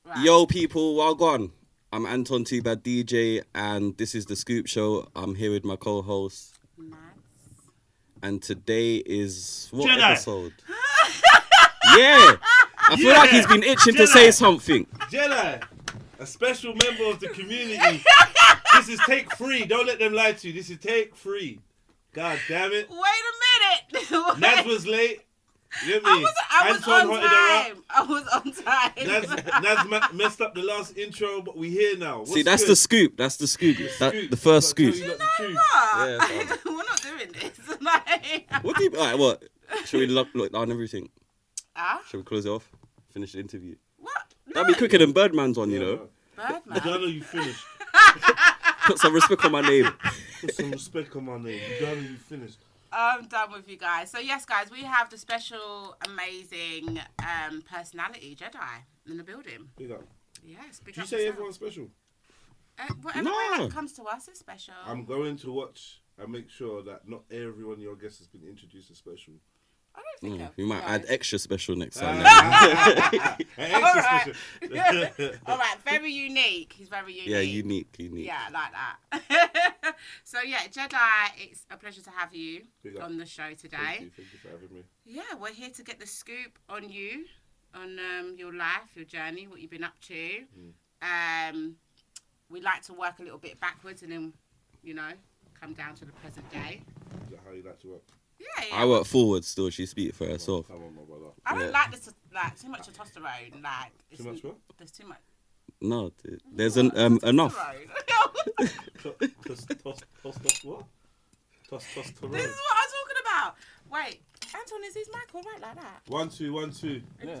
Right. Yo, people, well gone. I'm Anton, Too Bad DJ, and this is the Skoop Show. I'm here with my co-host, Nadz. and today is what Jedi. episode? Yeah, I feel like he's been itching to Jedi. say something. Jedi, a special member of the community. This is take 3. Don't let them lie to you. This is take 3. God damn it. Wait a minute. Nadz was late. You know I me? was Anton on hotted her up. time. I was on time. Nadz messed up the last intro, but we here now. See, that's the scoop. That's the scoop. The first scoop. You know What? Yeah, We're not doing this. Like, What do you? Alright, what? Should we look down everything? ah? Should we close it off? Finish the interview. What? That'd be quicker than Birdman's one, you know. Birdman. Donna, you finished. Put some respect on my name. Put some respect on my name. Donna, you finished. I'm done with you guys. So yes, guys, we have the special, amazing personality Jedi in the building. Big up. Yes. Big Do you up say yourself. everyone's special? Whatever way No. that comes to us is special. I'm going to watch and make sure that not everyone your guest has been introduced as special. I don't think We might add extra special next time. Extra Alright. special. All right, very unique. He's very unique. Yeah, unique. Yeah, I like that. So yeah, Jedi, it's a pleasure to have you Big up. on the show today. Thank you for having me. Yeah, we're here to get the scoop on you, on your life, your journey, what you've been up to. We like to work a little bit backwards and then, come down to the present day. Is that how you like to work? Yeah. I work forward still. She speak for herself. Come on, my brother. I don't Yeah. like this, too much testosterone. Like, Too much what? There's too much. No, there's enough. Testosterone. Toss what? Testosterone. This is what I'm talking about. Wait, Anton, is his mic all right like that? 1 2 1 2. Yeah.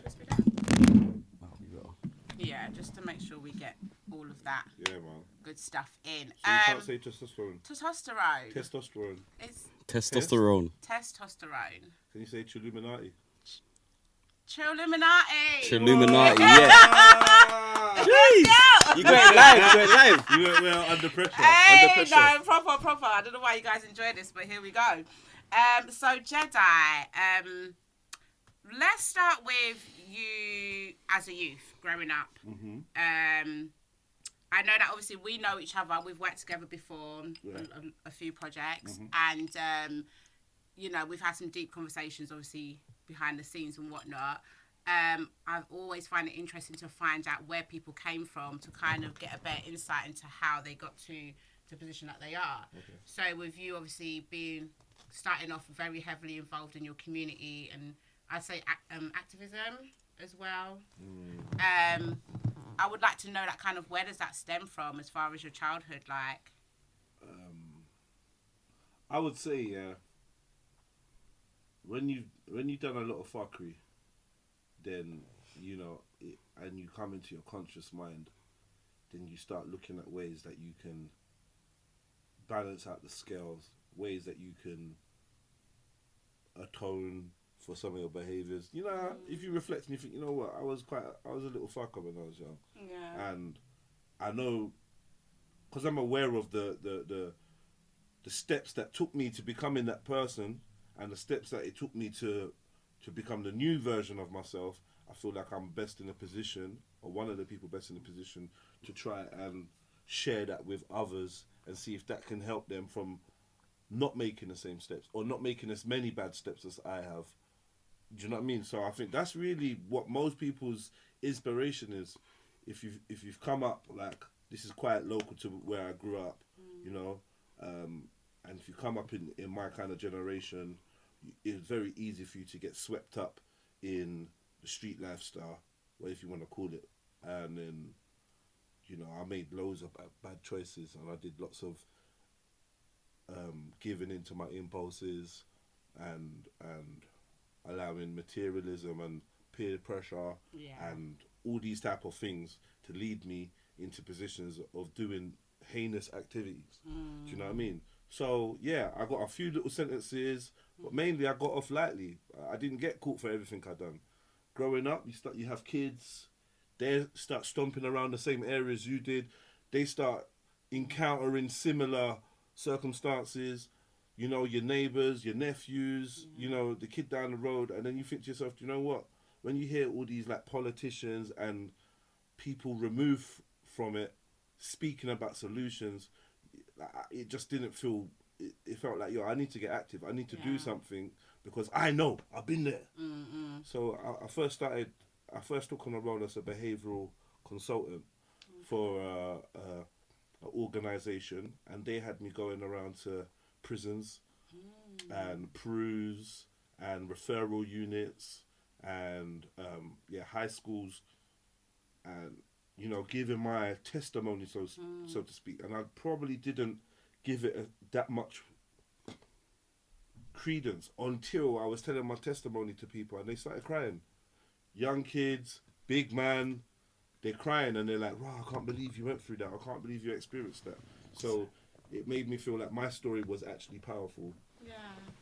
Yeah, just to make sure we get all of that Yeah, man. good stuff in. So you can't say testosterone. Testosterone. Testosterone. It's Testosterone. testosterone. Can you say Chilluminati? Chilluminati. Chilluminati, yeah. Ah! You going live, You went well under pressure. Hey, Under pressure. no, proper. I don't know why you guys enjoy this, but here we go. So Jedi, let's start with you as a youth growing up. Mm-hmm. I know that obviously we know each other. We've worked together before on a few projects, and we've had some deep conversations, obviously behind the scenes and whatnot. I've always find it interesting to find out where people came from to kind of get a better insight into how they got to the position that they are. Okay. So with you obviously starting off very heavily involved in your community, and I'd say activism as well. I would like to know that kind of where does that stem from as far as your childhood, like? I would say, when you've done a lot of fuckery, then and you come into your conscious mind, then you start looking at ways that you can balance out the scales, ways that you can atone for some of your behaviours. If you reflect and you think, you know what, I was a little fucker when I was young. Yeah. And I know, because I'm aware of the steps that took me to becoming that person, and the steps that it took me to become the new version of myself. I feel like I'm best in a position, or one of the people best in a position, to try and share that with others and see if that can help them from not making the same steps or not making as many bad steps as I have. Do you know what I mean? So I think that's really what most people's inspiration is. If you've come up, like, this is quite local to where I grew up, and if you come up in my kind of generation, it's very easy for you to get swept up in the street lifestyle, whatever you want to call it. And then, I made loads of bad choices, and I did lots of giving into my impulses and allowing materialism and peer pressure and all these type of things to lead me into positions of doing heinous activities. Do you know what I mean? So yeah, I got a few little sentences, but mainly I got off lightly. I didn't get caught for everything I done. Growing up, you have kids, they start stomping around the same areas you did. They start encountering similar circumstances. Your neighbours, your nephews, the kid down the road, and then you think to yourself, you know what? When you hear all these like politicians and people removed from it, speaking about solutions, it just didn't feel. It felt like, yo, I need to get active. I need to do something because I know I've been there. So I first took on a role as a behavioural consultant for an organisation, and they had me going around to prisons and PRUs and referral units and high schools, and giving my testimony, so to speak. And I probably didn't give it that much credence until I was telling my testimony to people, and they started crying. Young kids, big man, they're crying, and they're like, "Wow, I can't believe you went through that. I can't believe you experienced that." So it made me feel like my story was actually powerful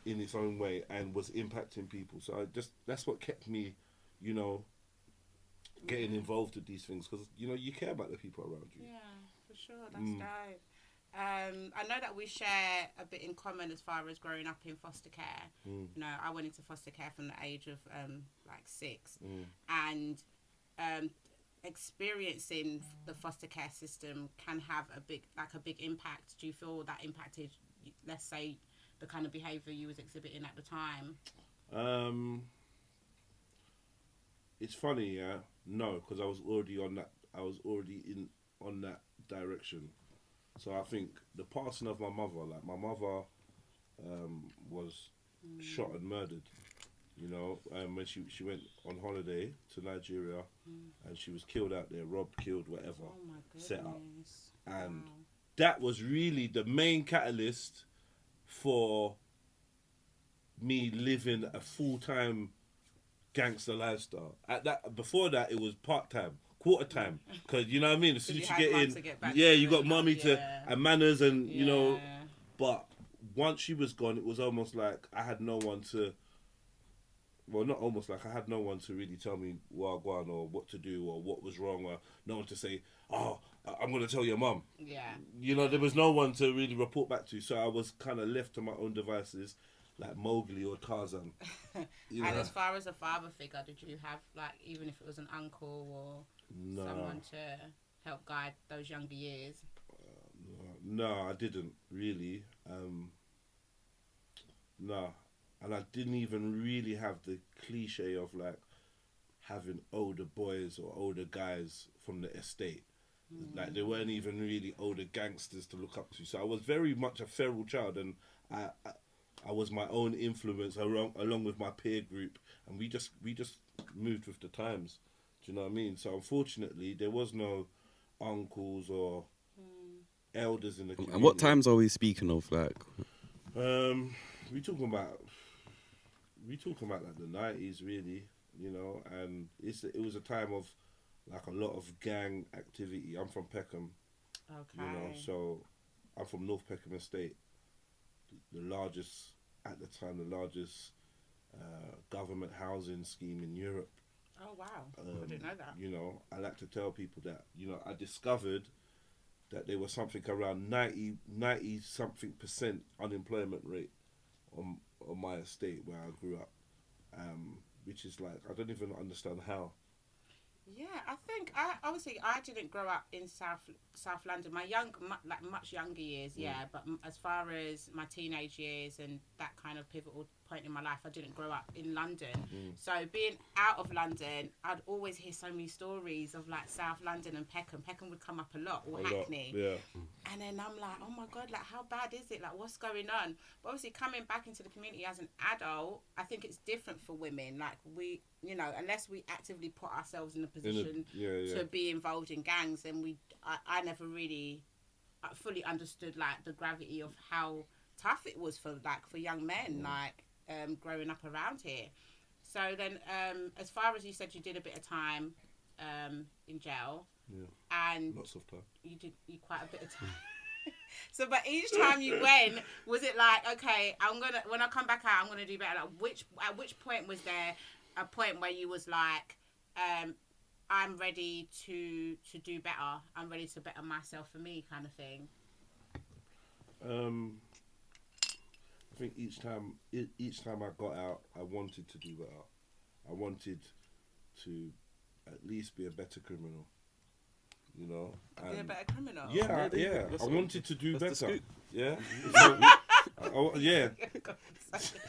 in its own way and was impacting people. So that's what kept me, getting involved with these things, because you care about the people around you. Yeah, for sure. That's dope. I know that we share a bit in common as far as growing up in foster care. I went into foster care from the age of 6, and experiencing the foster care system can have a big impact. Do you feel that impacted, let's say, the kind of behaviour you was exhibiting at the time? It's funny, no, because I was already on that. I was already on that direction. So I think the passing of my mother, my mother was shot and murdered, when she went on holiday to Nigeria, and she was killed out there, robbed, killed, whatever, set up. And that was really the main catalyst for me living a full-time gangster lifestyle. Before that, it was part-time. Quarter time, because you know what I mean. As soon as you get in, you got mummy and manners, and But once she was gone, it was almost like I had no one to. Well, not almost like I had no one to really tell me wagwan or what to do or what was wrong, or no one to say, "Oh, I'm gonna tell your mum." Yeah. There was no one to really report back to, so I was kind of left to my own devices, like Mowgli or Tarzan. And as far as a father figure, did you have even if it was an uncle or someone to help guide those younger years? No, I didn't really. No, and I didn't even really have the cliche of having older boys or older guys from the estate. There weren't even really older gangsters to look up to. So I was very much a feral child, and I was my own influence along with my peer group, and we just moved with the times. Do you know what I mean? So unfortunately, there was no uncles or elders in the community. And what times are we speaking of? We talking about the 90s, really. And it was a time of a lot of gang activity. I'm from Peckham. Okay. So I'm from North Peckham Estate, the largest government housing scheme in Europe. Oh wow! I didn't know that. I like to tell people that I discovered that there was something around 90 something % unemployment rate on my estate where I grew up, which is I don't even understand how. Yeah, I think I didn't grow up in South London. My much younger years, but as far as my teenage years and that kind of pivotal point in my life, I didn't grow up in London. So being out of London, I'd always hear so many stories of South London and Peckham. Peckham would come up a lot, or Hackney. Yeah. And then I'm like, oh my God, how bad is it? What's going on? But obviously coming back into the community as an adult, I think it's different for women. We, unless we actively put ourselves in a position to be involved in gangs, then I never really fully understood the gravity of how tough it was for young men growing up around here. So then as far as you said, you did a bit of time in jail. And lots of time. You did quite a bit of time. So, but each time you went, was it okay, when I come back out, I'm gonna do better? At which point was there a point where you was I'm ready to do better. I'm ready to better myself for me, kind of thing. I think each time I got out, I wanted to do better. I wanted to at least be a better criminal. you know. Be a And better criminal. yeah. I wanted to do that's the better. scoop. Yeah. Yeah.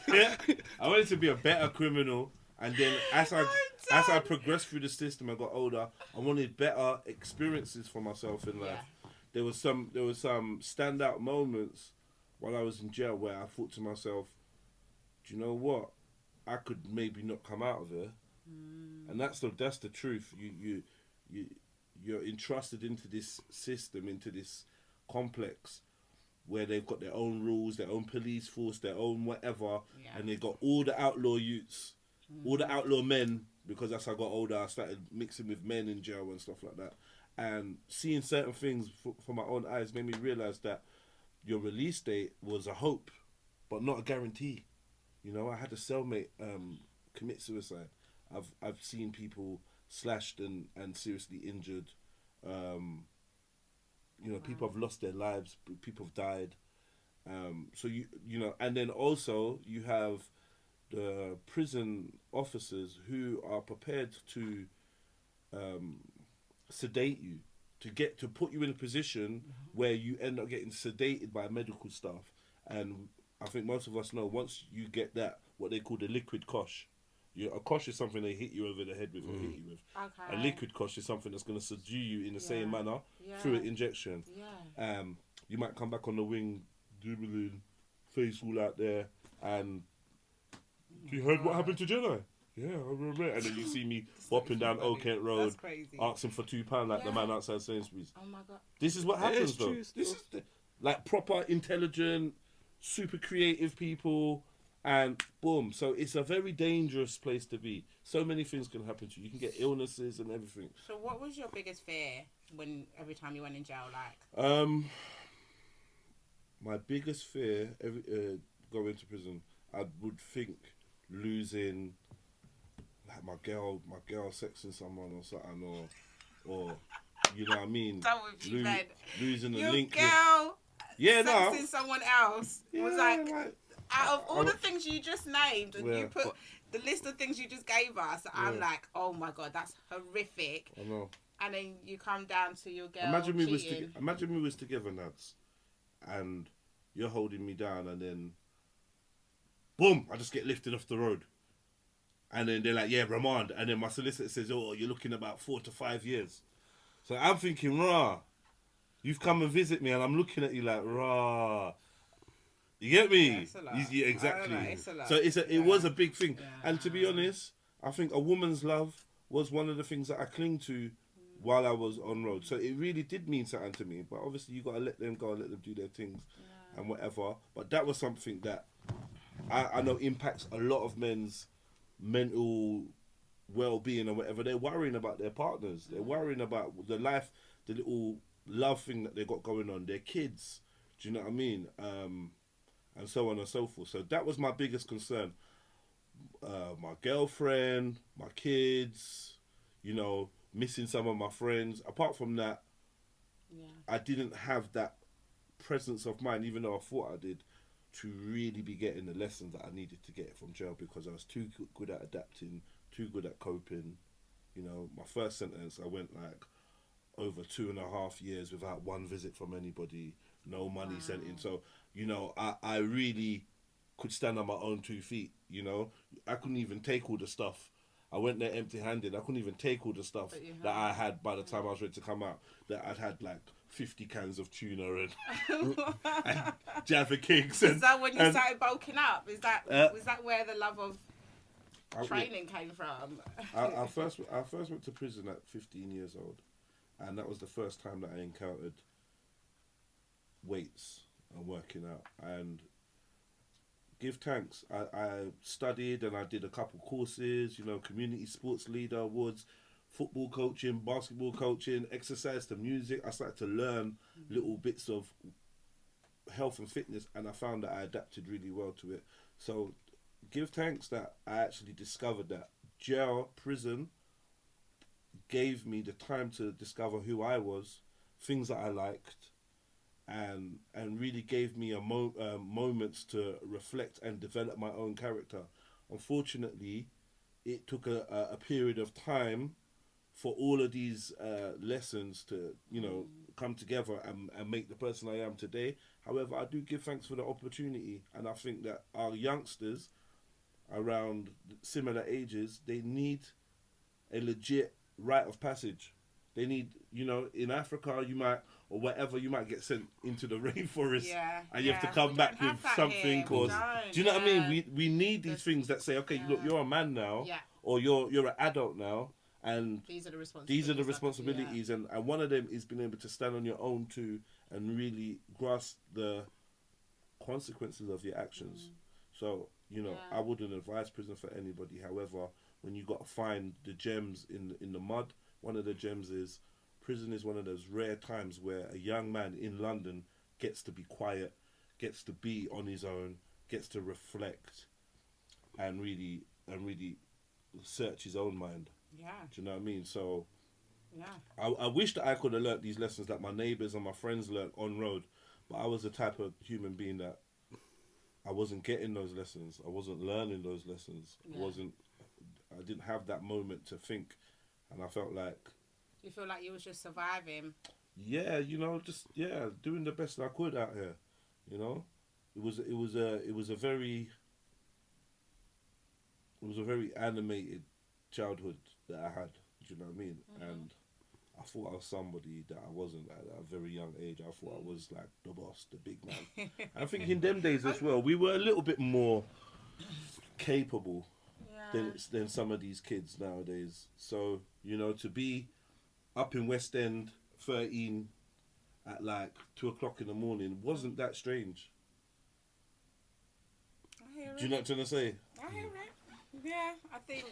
Yeah. I wanted to be a better criminal, and then as I progressed through the system, I got older. I wanted better experiences for myself in life. Yeah. There was some standout moments while I was in jail where I thought to myself, do you know what? I could maybe not come out of here. And that's the truth. You're entrusted into this system, into this complex where they've got their own rules, their own police force, their own whatever, and they've got all the outlaw youths, all the outlaw men, because as I got older, I started mixing with men in jail and stuff like that. And seeing certain things for my own eyes made me realise that your release date was a hope, but not a guarantee. You know, I had a cellmate commit suicide. I've seen people slashed and seriously injured. You know, people have lost their lives. People have died. So you know, and then also you have the prison officers who are prepared to sedate you, to put you in a position where you end up getting sedated by medical staff. And I think most of us know once you get that, what they call the liquid cosh. A cosh is something they hit you over the head with or hit you with. Okay. A liquid cosh is something that's going to subdue you in the same manner through an injection. Yeah. You might come back on the wing, dribbling, face all out there, and you heard what happened to Jedi? Yeah, I remember. And then you see me bopping down Old Kent Road, asking for £2 like the man outside Sainsbury's. Oh my God. This is what happens though. This is like proper, intelligent, super creative people. And boom, so it's a very dangerous place to be. So many things can happen to you. You can get illnesses and everything. So what was your biggest fear every time you went in jail, like? My biggest fear going to prison, I would think losing like my girl sexing someone or something, or you know what I mean? Done with you, man. Losing your a link. Girl Sexing with someone else was like out of all the things you just named, and you put the list of things you just gave us, I'm like, oh my God, that's horrific. I know. And then you come down to your girl Imagine we cheating. was together, Nadz, and you're holding me down, and then boom, I just get lifted off the road. And then they're like, yeah, remand. And then my solicitor says, oh, you're looking about 4 to 5 years. So I'm thinking, rah, you've come and visit me, and I'm looking at you like, rah. You get me? Yeah, it's a lot. Yeah, exactly. It's a lot. So it was a big thing. Yeah. And to be honest, I think a woman's love was one of the things that I cling to while I was on road. So it really did mean something to me. But obviously you got to let them go and let them do their things and whatever. But that was something that I know impacts a lot of men's mental well-being and whatever. They're worrying about their partners. They're worrying about the life, the little love thing that they got going on, their kids. Do you know what I mean? And so on and so forth. So that was my biggest concern. My girlfriend, my kids, you know, missing some of my friends. Apart from that, I didn't have that presence of mind, even though I thought I did, to really be getting the lessons that I needed to get from jail, because I was too good at adapting, too good at coping. You know, my first sentence, I went like over 2.5 years without one visit from anybody, no money sent in. So, you know, I really could stand on my own 2 feet, you know. I couldn't even take all the stuff. I went there empty-handed. I couldn't even take all the stuff that I had by the time I was ready to come out. That I'd had like 50 cans of tuna and Jaffa cakes. Is that when you started bulking up? Was that where the love of training came from? I first went to prison at 15 years old, and that was the first time that I encountered weights and working out. And give thanks, I studied and I did a couple courses, you know, community sports leader awards, football coaching, basketball coaching, exercise to music. I started to learn little bits of health and fitness, and I found that I adapted really well to it. So give thanks that I actually discovered that prison gave me the time to discover who I was, things that I liked, and really gave me moments to reflect and develop my own character. Unfortunately, it took a period of time for all of these lessons to, you know, come together and make the person I am today. However, I do give thanks for the opportunity, and I think that our youngsters around similar ages, they need a legit rite of passage. They need, you know, in Africa, you might, or whatever, you might get sent into the rainforest, and you have to come back with something. Or, do you know what I mean? We need these things that say, okay, look, you're a man now, or you're an adult now, and these are the responsibilities. And one of them is being able to stand on your own too, and really grasp the consequences of your actions. So, you know, I wouldn't advise prison for anybody. However, when you got to find the gems in the mud, one of the gems is prison is one of those rare times where a young man in London gets to be quiet, gets to be on his own, gets to reflect, and really search his own mind. Yeah. Do you know what I mean? So, yeah, I wish that I could have learnt these lessons that my neighbours and my friends learnt on road, but I was the type of human being that I wasn't getting those lessons. I wasn't learning those lessons. I didn't have that moment to think, and I felt like. You feel like you was just surviving. Yeah, you know, just doing the best I could out here. You know, it was a very animated childhood that I had. Do you know what I mean? And I thought I was somebody that I wasn't at a very young age. I thought I was like the boss, the big man. I think in them days as well, we were a little bit more capable than some of these kids nowadays. So, you know, to be up in West End 13 at like 2 o'clock in the morning wasn't that strange. I hear Do you know what I'm trying to say? I hear it. Yeah, I think.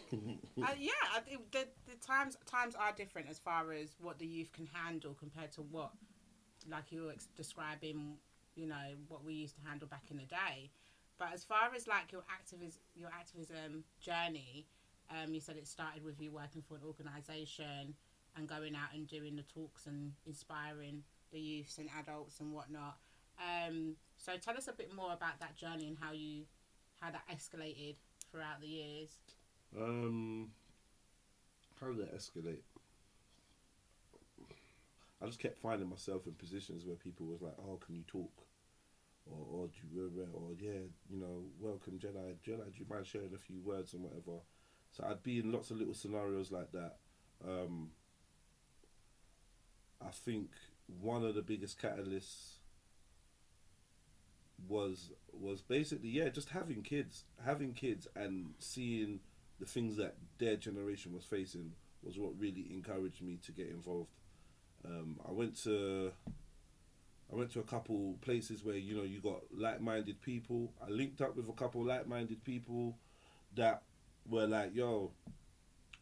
I think the times are different as far as what the youth can handle compared to what, like you were describing, you know, what we used to handle back in the day. But as far as like your activism journey, you said it started with you working for an organisation and going out and doing the talks and inspiring the youths and adults and whatnot. So tell us a bit more about that journey and how that escalated throughout the years. How did that escalate? I just kept finding myself in positions where people was like, "Oh, can you talk?" Or do you, or yeah, you know, welcome Jedi. Do you mind sharing a few words and whatever? So I'd be in lots of little scenarios like that. I think one of the biggest catalysts was basically just having kids and seeing the things that their generation was facing was what really encouraged me to get involved. I went to a couple places where, you know, you got like-minded people. I linked up with a couple like-minded people that were like, yo,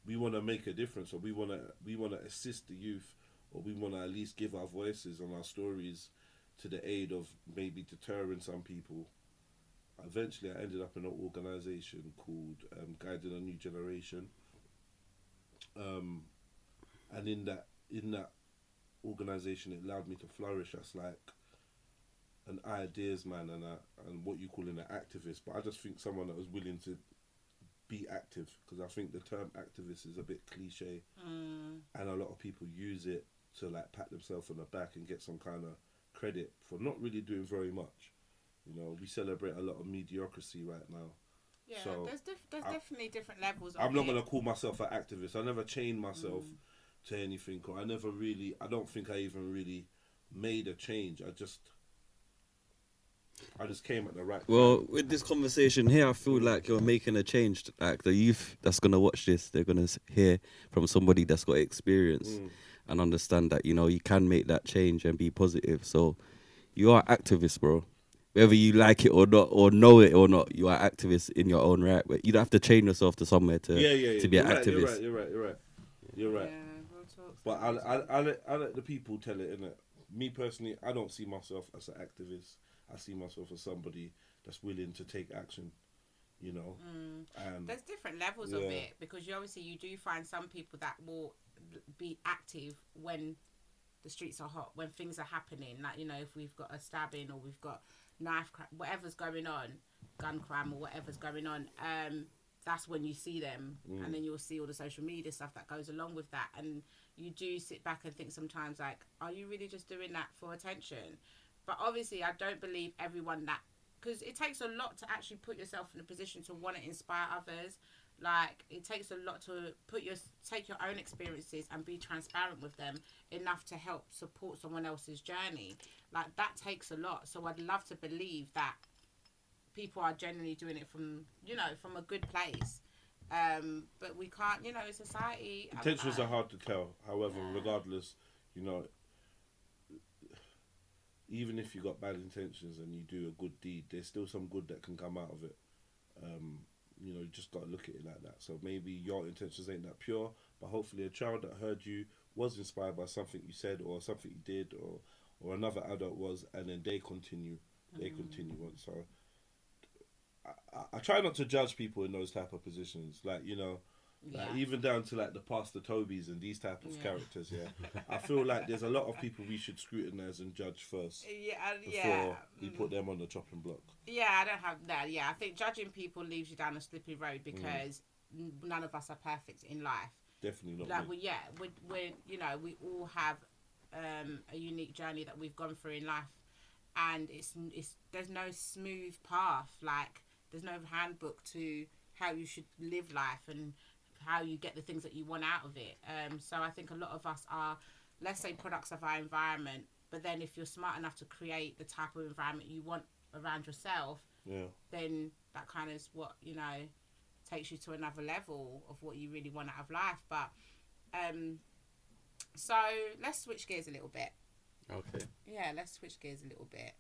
we want to make a difference, or we want to assist the youth, or we want to at least give our voices and our stories to the aid of maybe deterring some people. Eventually, I ended up in an organisation called Guiding a New Generation. And in that organisation, it allowed me to flourish as like an ideas man and what you call an activist. But I just think someone that was willing to be active, because I think the term activist is a bit cliche, and a lot of people use it to like pat themselves on the back and get some kind of credit for not really doing very much. You know, we celebrate a lot of mediocrity right now. Yeah, so there's definitely different levels of I'm not going to call myself an activist. I never chained myself to anything, or I don't think I even really made a change. I just came at the right time. Well, with this conversation here, I feel like you're making a change. Like the youth that's going to watch this, they're going to hear from somebody that's got experience and understand that, you know, you can make that change and be positive. So you are activist, bro. Whether you like it or not, or know it or not, you are activist in your own right. But you don't have to chain yourself to somewhere to be an activist. You're right. Yeah, real talk. But I let the people tell it, innit? Me personally, I don't see myself as an activist. I see myself as somebody that's willing to take action, you know. And there's different levels of it, because you do find some people that will be active when the streets are hot, when things are happening. Like, you know, if we've got a stabbing or we've got knife crime, whatever's going on, gun crime or whatever's going on. that's when you see them, and then you'll see all the social media stuff that goes along with that, and you do sit back and think sometimes, like, are you really just doing that for attention? But obviously I don't believe everyone that, because it takes a lot to actually put yourself in a position to want to inspire others. Like, it takes a lot to take your own experiences and be transparent with them enough to help support someone else's journey. Like, that takes a lot. So I'd love to believe that people are generally doing it from a good place. But we can't, society. Intentions are hard to tell. However, regardless, even if you got bad intentions and you do a good deed, there's still some good that can come out of it. You just got to look at it like that. So maybe your intentions ain't that pure, but hopefully a child that heard you was inspired by something you said or something you did, or another adult was, and then they continue on. So I try not to judge people in those type of positions, like even down to like the Pastor Tobys and these type of characters. I feel like there's a lot of people we should scrutinize and judge first before we put them on the chopping block. I don't have that. I think judging people leaves you down a slippery road, because none of us are perfect in life. Definitely not. Like, we all have a unique journey that we've gone through in life, and it's there's no smooth path. Like, there's no handbook to how you should live life and how you get the things that you want out of it. So I think a lot of us are, let's say, products of our environment, but then if you're smart enough to create the type of environment you want around yourself, then that kind of is what, takes you to another level of what you really want out of life. But so let's switch gears a little bit. Okay. Yeah, let's switch gears a little bit.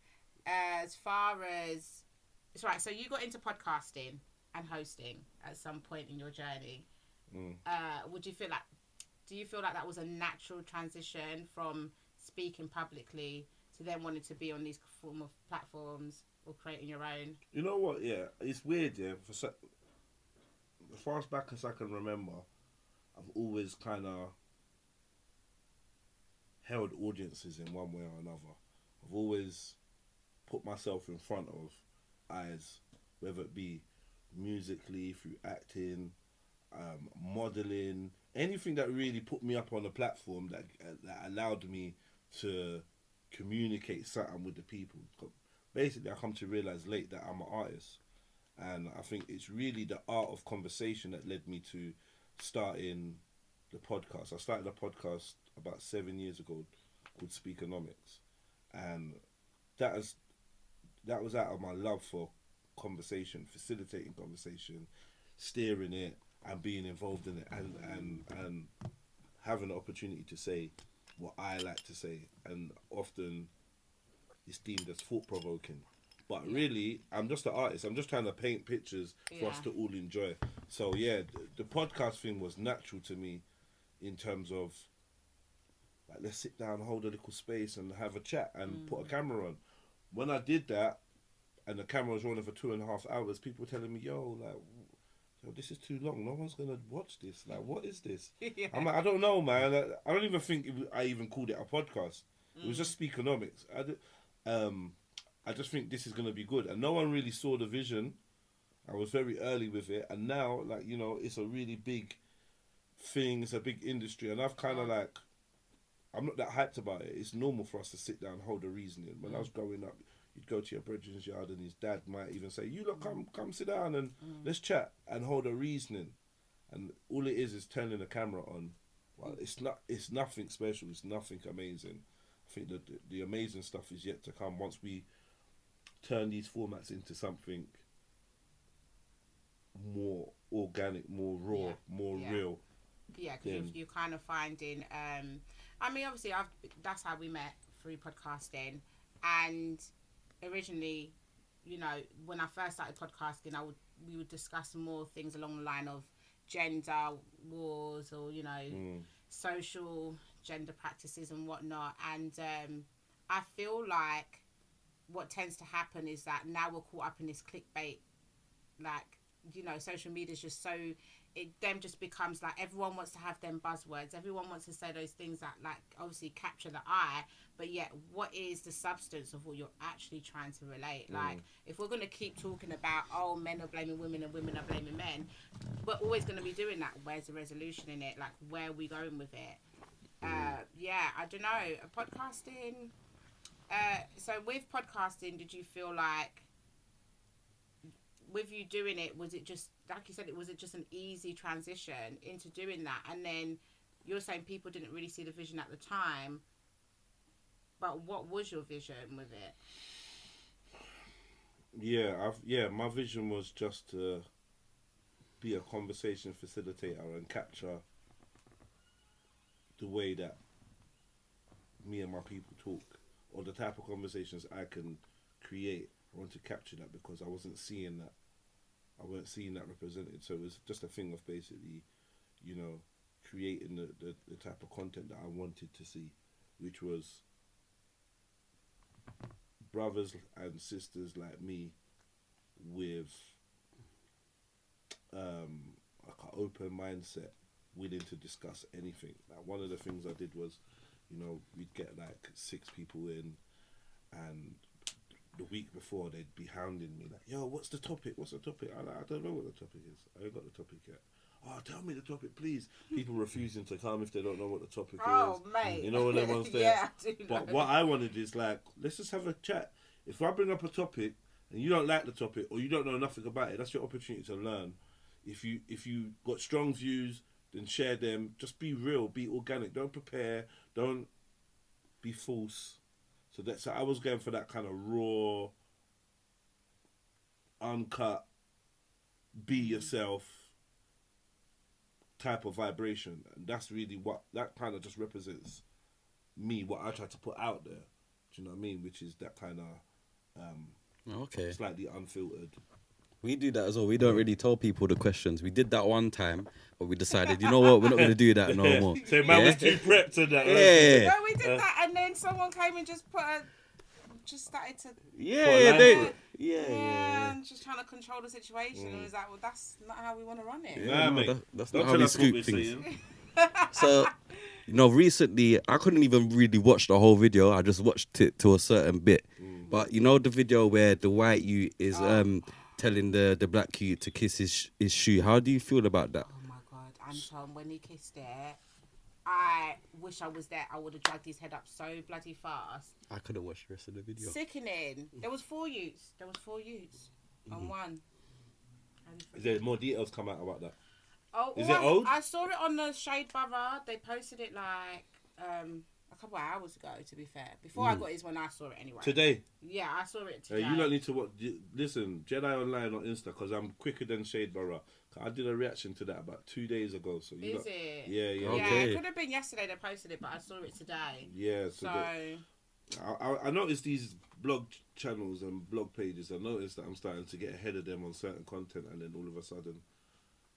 As far as, it's right, so you got into podcasting and hosting at some point in your journey. Do you feel like that was a natural transition from speaking publicly to then wanting to be on these form of platforms or creating your own? You know what? Yeah, it's weird. Yeah, as far back as I can remember, I've always kind of held audiences in one way or another. I've always put myself in front of eyes, whether it be musically, through acting, modeling, anything that really put me up on a platform that allowed me to communicate something with the people. Basically, I come to realize late that I'm an artist, and I think it's really the art of conversation that led me to starting the podcast. I started a podcast about 7 years ago called Speakonomics, and that was out of my love for conversation, facilitating conversation, steering it, and being involved in it, and having the opportunity to say what I like to say, and often it's deemed as thought-provoking. But really, I'm just an artist. I'm just trying to paint pictures for us to all enjoy. So yeah, the podcast thing was natural to me, in terms of, like, let's sit down, hold a little space, and have a chat, and put a camera on. When I did that, and the camera was running for 2.5 hours, people were telling me, yo, this is too long. No one's going to watch this. Like, what is this? I'm like, I don't know, man. I don't even think I even called it a podcast. It was just Speakonomics. I just think this is going to be good. And no one really saw the vision. I was very early with it. And now, like, it's a really big thing. It's a big industry. And I've kind of like, I'm not that hyped about it. It's normal for us to sit down and hold a reasoning. When I was growing up, you'd go to your brethren's yard and his dad might even say, you lot come sit down and let's chat and hold a reasoning. And all it is turning the camera on. Well, it's nothing special. It's nothing amazing. I think that the amazing stuff is yet to come once we turn these formats into something more organic, more raw, more real. Yeah, because you're kind of finding, I mean, obviously, that's how we met, through podcasting. And originally, when I first started podcasting, we would discuss more things along the line of gender wars, or, social gender practices and whatnot. And I feel like what tends to happen is that now we're caught up in this clickbait, like, social media is just so, it then just becomes like everyone wants to have them buzzwords. Everyone wants to say those things that, like, obviously capture the eye, but yet what is the substance of what you're actually trying to relate? Like, if we're going to keep talking about, men are blaming women and women are blaming men, we're always going to be doing that. Where's the resolution in it? Like, where are we going with it? Yeah, I don't know. Podcasting. So with podcasting, did you feel like, with you doing it, was it just, like you said, was it just an easy transition into doing that? And then you're saying people didn't really see the vision at the time, but what was your vision with it? Yeah, my vision was just to be a conversation facilitator and capture the way that me and my people talk, or the type of conversations I can create. I want to capture that because I wasn't seeing that. I weren't seeing that represented. So it was just a thing of basically, you know, creating the type of content that I wanted to see, which was brothers and sisters like me with like an open mindset, willing to discuss anything. Like, one of the things I did was, you know, we'd get like 6 people in, and the week before they'd be hounding me like, yo, what's the topic? I don't know what the topic is. I ain't got the topic yet. Oh, tell me the topic, please. People refusing to come if they don't know what the topic is. Oh, mate. You know what them ones there? Yeah, I do know. But what I wanted is like, let's just have a chat. If I bring up a topic and you don't like the topic or you don't know nothing about it, that's your opportunity to learn. If you got strong views, then share them. Just be real, be organic. Don't prepare. Don't be false. So I was going for that kind of raw, uncut, be yourself type of vibration. And that's really what, that kind of just represents me, what I try to put out there. Do you know what I mean? Which is that kind of slightly unfiltered. We do that as well. We don't really tell people the questions. We did that one time, but we decided, you know what, we're not going to do that no more. So man was too prepped to that. Yeah. No, we did that, and then someone came and just started to... and just trying to control the situation. And it was like, well, that's not how we want to run it. Yeah, mate. That's Don't not how we scoop things. So, you know, recently, I couldn't even really watch the whole video. I just watched it to a certain bit. But you know the video where the white youth is telling the black youth to kiss his shoe. How do you feel about that? Oh my God, Anton, when he kissed it, I wish I was there. I would have dragged his head up so bloody fast. I could have watched the rest of the video. Sickening. There was 4 youths. On one. Is there more details come out about that? Oh, is it old? I saw it on the Shade Brother. They posted it like a couple of hours ago, to be fair. Before I got his one, I saw it anyway. Today? Yeah, I saw it today. You don't need to watch. Listen, Jedi Online on Insta, because I'm quicker than Shade Brother. I did a reaction to that about 2 days ago. So Is it? Yeah. Okay. Okay. It could have been yesterday they posted it, but I saw it today. Yeah, So... I noticed these blog channels and blog pages. I noticed that I'm starting to get ahead of them on certain content, and then all of a sudden,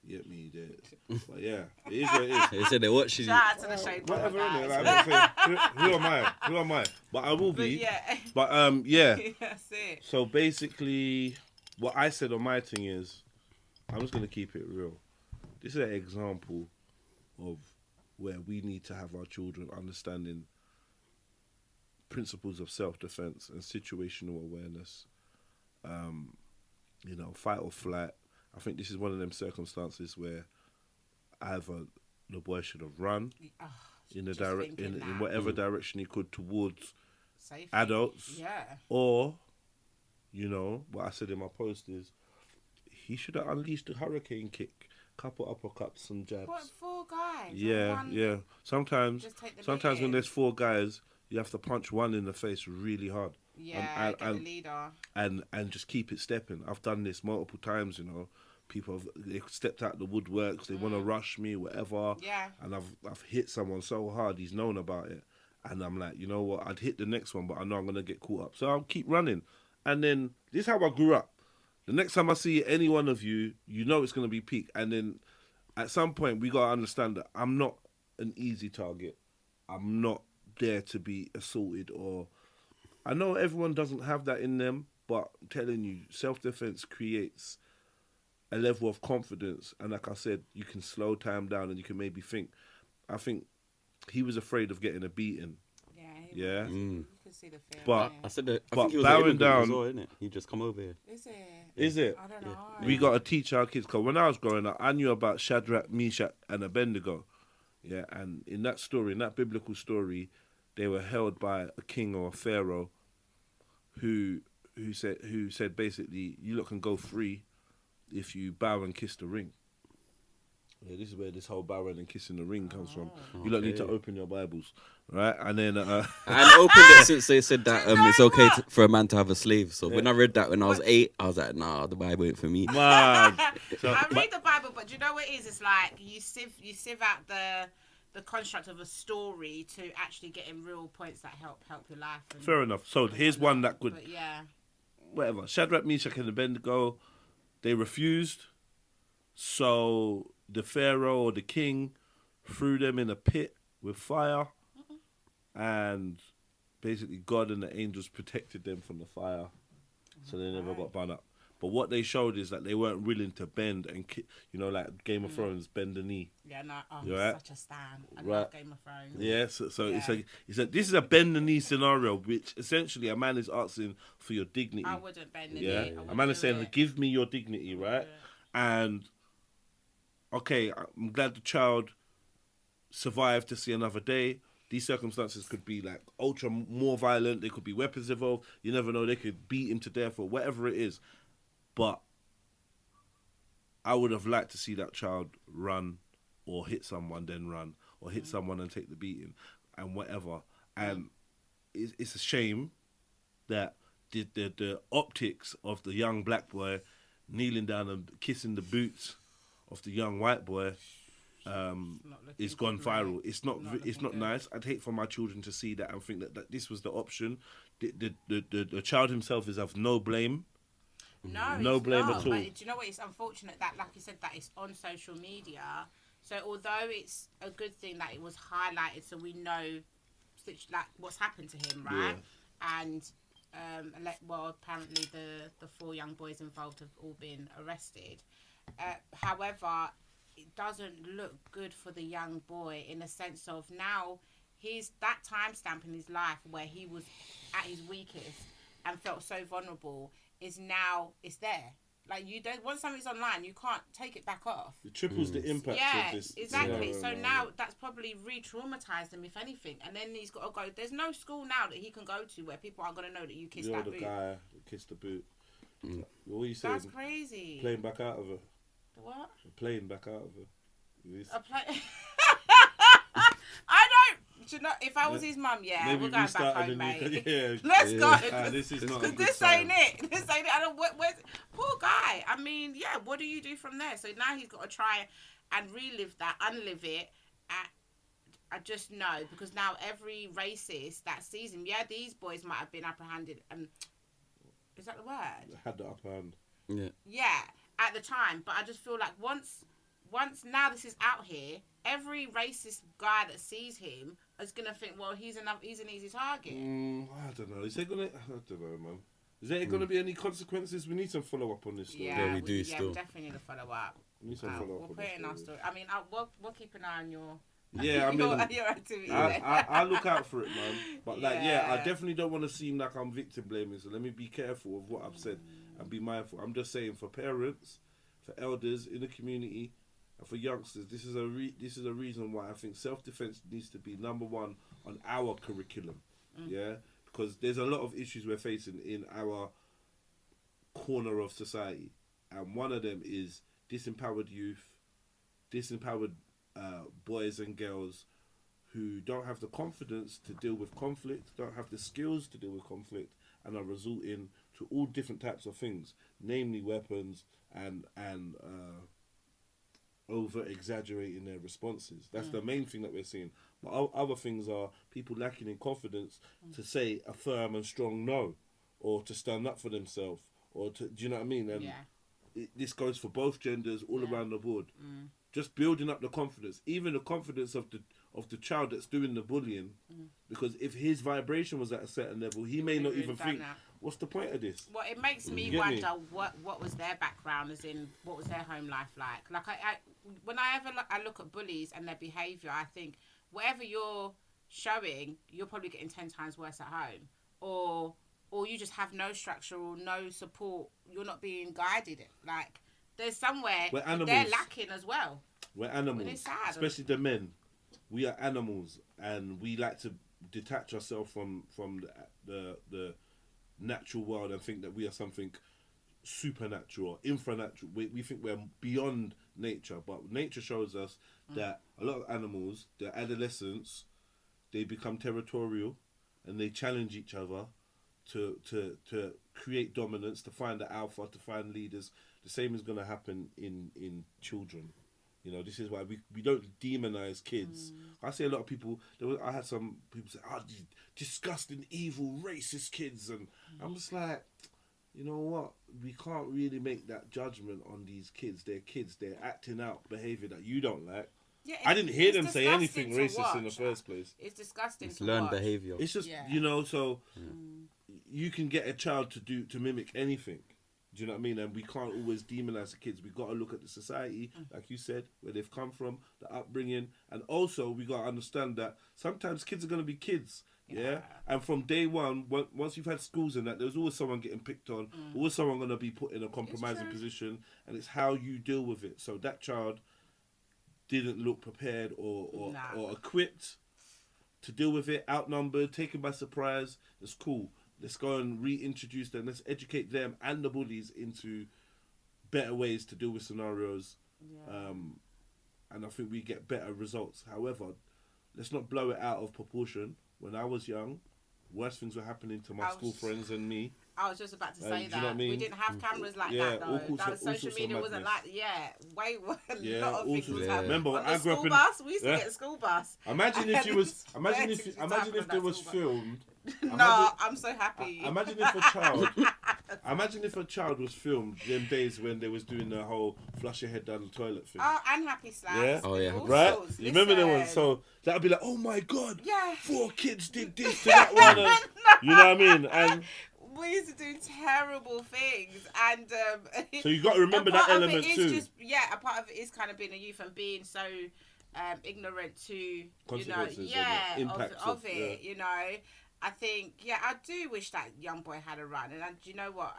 you get me there. But yeah, it is what it is. They said they're watching you. Shout out to the Shade Brother Whatever, guys. innit? Like, I'm not saying, who am I? But I will be. But yeah. That's it. So basically, what I said on my thing is, I'm just gonna keep it real. This is an example of where we need to have our children understanding principles of self-defense and situational awareness. You know, fight or flight. I think this is one of them circumstances where either the boy should have run in whatever direction he could towards Safety. adults. Yeah. Or, you know, what I said in my post is he should have unleashed a hurricane kick, couple uppercuts and jabs. What, 4 guys? Yeah. Sometimes when when there's 4 guys, you have to punch one in the face really hard. Yeah, get the leader. And just keep it stepping. I've done this multiple times, you know. People they've stepped out the woodworks, they want to rush me, whatever. Yeah. And I've hit someone so hard, he's known about it. And I'm like, you know what, I'd hit the next one, but I know I'm going to get caught up. So I'll keep running. And then, this is how I grew up. The next time I see any one of you, you know it's going to be peak. And then, at some point, we got to understand that I'm not an easy target. I'm not there to be assaulted, or I know everyone doesn't have that in them, but I'm telling you, self-defense creates a level of confidence, and like I said, you can slow time down and you can maybe think. I think he was afraid of getting a beating. Yeah. You can see the fear. But I said that. I but think he was bowing an immigrant down as well, innit? He just come over here. Is it? Is it? I don't know. We got to teach our kids. Because when I was growing up, I knew about Shadrach, Meshach, and Abednego. Yeah, and in that story, in that biblical story, they were held by a king or a pharaoh who said basically, you lot can go free if you bow and kiss the ring. Yeah, this is where this whole bowing and kissing the ring comes from. You don't need to open your Bibles, right? And then I opened it since they said that it's okay for a man to have a slave. So when I read that when I was 8, I was like, nah, the Bible ain't for me. man. So, I read the Bible, but do you know what it is? It's like you sieve out the construct of a story to actually get in real points that help your life. And fair enough. So here's one that could, but yeah, whatever. Shadrach, Meshach, and Abednego, they refused. So the pharaoh or the king threw them in a pit with fire, and basically God and the angels protected them from the fire, so they never got burned up. But what they showed is that they weren't willing to bend and, like Game of Thrones, bend the knee. Yeah, no, right? Such a stan. I love Game of Thrones. Yeah, so it's a this is a bend the knee scenario, which essentially a man is asking for your dignity. I wouldn't bend the knee. Yeah, a man is saying, give me your dignity, right? And okay, I'm glad the child survived to see another day. These circumstances could be like ultra more violent. There could be weapons involved. You never know. They could beat him to death or whatever it is. But I would have liked to see that child run or hit someone, then run, or hit someone and take the beating and whatever. And it's a shame that the optics of the young black boy kneeling down and kissing the boots of the young white boy is gone viral. It's not nice. I'd hate for my children to see that and think that this was the option. The child himself is of no blame. No blame at all. But do you know what? It's unfortunate that, like you said, that it's on social media. So although it's a good thing that it was highlighted, so we know, like, what's happened to him, right? Yeah. And apparently the 4 young boys involved have all been arrested. However, it doesn't look good for the young boy in the sense of now that timestamp in his life where he was at his weakest and felt so vulnerable it's there. Like, you don't, once something's online, you can't take it back off. It triples the impact of this. Yeah, exactly. So now that's probably re-traumatized him, if anything. And then he's got to go. There's no school now that he can go to where people are going to know that you kissed that boot. You're the guy who kissed the boot. What are you saying? That's crazy. Playing back out of her. What? Playing back out of her. I don't. Do you know, if I was his mum, we're going back home, mate. Let's go. This is not. Because this ain't it. This ain't it. I don't. Poor guy. I mean, what do you do from there? So now he's got to try and relive that, unlive it. I just know, because now every racist that sees him, these boys might have been apprehended. Is that the word? Had the upper hand. Yeah. Yeah, at the time, but I just feel like once now this is out here, every racist guy that sees him is gonna think, well, he's an easy target. I don't know. Is there gonna? I don't know, man. Is there gonna be any consequences? We need some follow up on this story. Yeah, we do still. We definitely need to follow up. We need some follow up. We'll put it in our story. I mean, we'll keep an eye on your. Yeah, I mean, your activity. I look out for it, man. But I definitely don't want to seem like I'm victim blaming. So let me be careful of what I've said and be mindful. I'm just saying, for parents, for elders in the community, and for youngsters, this is a reason why I think self-defense needs to be number one on our curriculum. Yeah, because there's a lot of issues we're facing in our corner of society, and one of them is disempowered youth, disempowered boys and girls who don't have the confidence to deal with conflict, don't have the skills to deal with conflict, and are resorting to all different types of things, namely weapons and over exaggerating their responses. That's the main thing that we're seeing. But other things are people lacking in confidence to say a firm and strong no, or to stand up for themselves, or to, do you know what I mean? And this goes for both genders all around the board. Just building up the confidence, even the confidence of the child that's doing the bullying, because if his vibration was at a certain level, he may not even think, what's the point of this? Well, it makes me wonder what was their background, as in what was their home life like. Like I look at bullies and their behaviour, I think whatever you're showing, you're probably getting 10 times worse at home, or or you just have no structure or no support. You're not being guided. Like, there's somewhere they're lacking as well. We're animals, it's sad. Especially the men. We are animals, and we like to detach ourselves from the natural world and think that we are something supernatural or infranatural. We think we're beyond nature, but nature shows us that a lot of animals, their adolescence, they become territorial and they challenge each other to create dominance, to find the alpha, to find leaders. The same is going to happen in children. You know, this is why we don't demonize kids. I see a lot of people. I had some people say, "Oh, these disgusting, evil, racist kids," and I'm just like, you know what? We can't really make that judgment on these kids. They're kids. They're acting out behavior that you don't like. Yeah, I didn't hear them say anything racist in the first place. It's disgusting. It's learned behavior. It's just you know. So you can get a child to mimic anything. Do you know what I mean? And we can't always demonize the kids. We've got to look at the society, like you said, where they've come from, the upbringing. And also, we got to understand that sometimes kids are going to be kids, yeah? And from day one, once you've had schools and that, there's always someone getting picked on, always someone going to be put in a compromising position, and it's how you deal with it. So that child didn't look prepared or equipped to deal with it, outnumbered, taken by surprise. It's cool. Let's go and reintroduce them. Let's educate them and the bullies into better ways to deal with scenarios. Yeah. And I think we get better results. However, let's not blow it out of proportion. When I was young, worse things were happening to my school friends and me. I was just about to say that. You know what I mean? We didn't have cameras like that, though. Social media wasn't like way a lot of things was happening. Remember, I grew up in bus. We used to get the school bus. Imagine if you was. Imagine if there was filmed. No, I'm so happy. Imagine if a child. Imagine if a child was filmed them days when they was doing the whole flush your head down the toilet thing. Oh, and Happy Slaps. Yeah. Oh yeah. Right. You remember that one? So that'd be like, oh my god. Yeah. 4 kids did this to that one. And, you know what I mean? And we used to do terrible things, and so you got to remember that element too. A part of it is kind of being a youth and being so ignorant to consequences of it. You know, I think I do wish that young boy had a run, and you know what?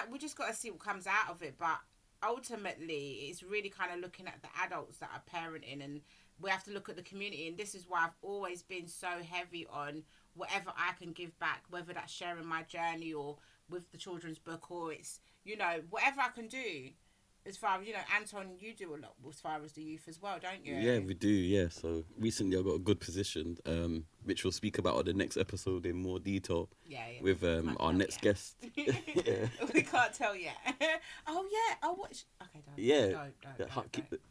We just got to see what comes out of it. But ultimately, it's really kind of looking at the adults that are parenting, and we have to look at the community. And this is why I've always been so heavy on whatever I can give back, whether that's sharing my journey or with the children's book, or it's, whatever I can do. As far as, Anton, you do a lot as far as the youth as well, don't you? Yeah, we do, yeah. So recently I got a good position, which we'll speak about on the next episode in more detail with our next guest. We can't tell yet. Oh, yeah. Oh, what? Okay, don't. Yeah.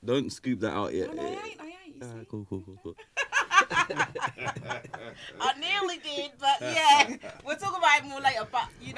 Don't scoop that out yet. No, I ain't. Cool. I nearly did, but we'll talk about it more later. But you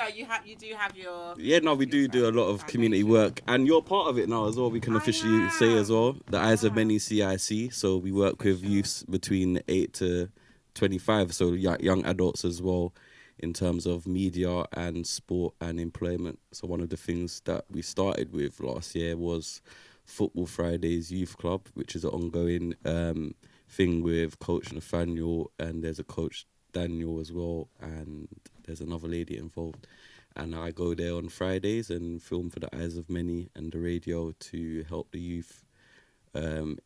do have your we do a lot of community work, and you're part of it now as well. We can officially say as well, the Eyes of Many CIC. So we work with youths between 8 to 25, so young adults as well, in terms of media and sport and employment. So one of the things that we started with last year was Football Fridays Youth Club, which is an ongoing thing with Coach Nathaniel, and there's a Coach Daniel as well, and there's another lady involved. And I go there on Fridays and film for the Eyes of Many and the radio to help the youth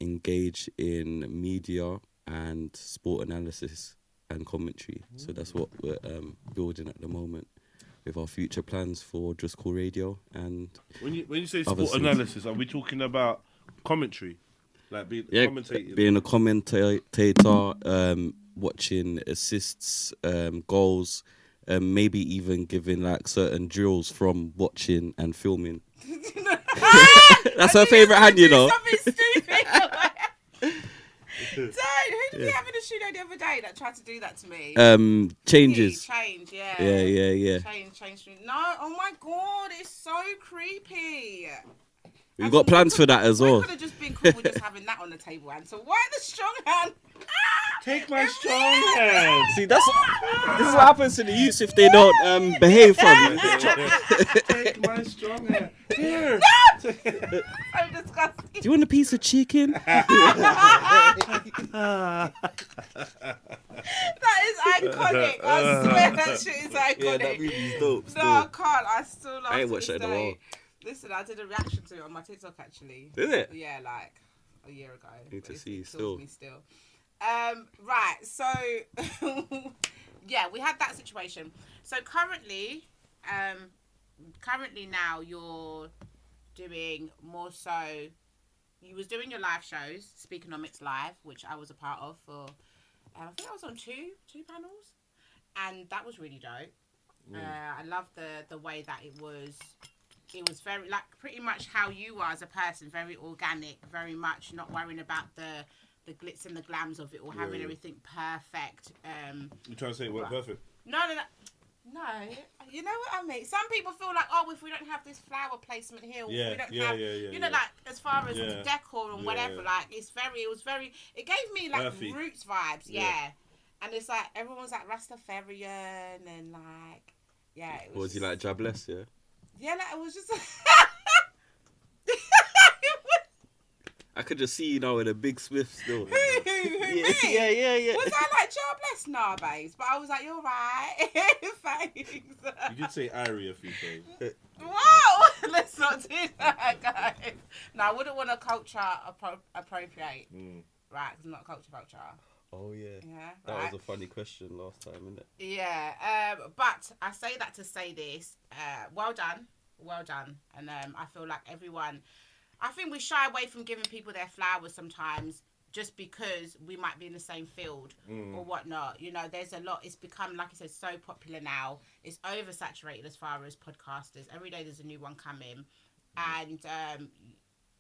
engage in media and sport analysis and commentary. So that's what we're building at the moment with our future plans for Juscoolradio. And when you say sport analysis, are we talking about commentary? Like being commentating? Being a commentator, watching assists, goals, maybe even giving like certain drills from watching and filming. That's her favourite hand, Something stupid. Who did we have in the studio the other day that tried to do that to me? Changes. Change, yeah. Yeah. Change. No, oh my god, it's so creepy. We've got plans for that as well. We could have just been cool with just having that on the table, and so why the strong hand? Take my strong hand. See, this is what happens to the youths if they don't behave from Take my strong hand. Here. So disgusting. Do you want a piece of chicken? That is iconic. I swear that shit is iconic. Yeah, that movie's dope. No, I can't. I still love it. I ain't watched that in a while. Listen, I did a reaction to it on my TikTok actually. Did it? Yeah, like a year ago. Need to see it still. kills me still. Right, so yeah, we had that situation. So currently now you're doing more so. You was doing your live shows, Speakonomics Live, which I was a part of for. I think I was on two panels, and that was really dope. I love the way that it was very like pretty much how you are as a person, very organic, very much not worrying about the glitz and the glams of it or having everything perfect. You trying to say it weren't perfect? No. You know what I mean? Some people feel like, oh, if we don't have this flower placement here, if we don't have, you know, like as far as the decor and whatever, like it gave me like earthy roots vibes, and it's like everyone's like Rastafarian and like, it Was he like jobless? Yeah. Yeah, like it was just. I could just see you now with a big Smith still. Who, Yeah. Was I like jobless? Nah, babes. But I was like, you're right. Thanks. You did say Irie a few times. Wow! Let's not do that, guys. No, I wouldn't want to culture appropriate. Right, because I'm not a culture. Oh yeah. Yeah. That right. was a funny question last time, isn't it? Yeah. But I say that to say this. Well done. And I feel like everyone. I think we shy away from giving people their flowers sometimes just because we might be in the same field or whatnot. You know, there's a lot. It's become, like I said, so popular now. It's oversaturated as far as podcasters. Every day there's a new one coming. And,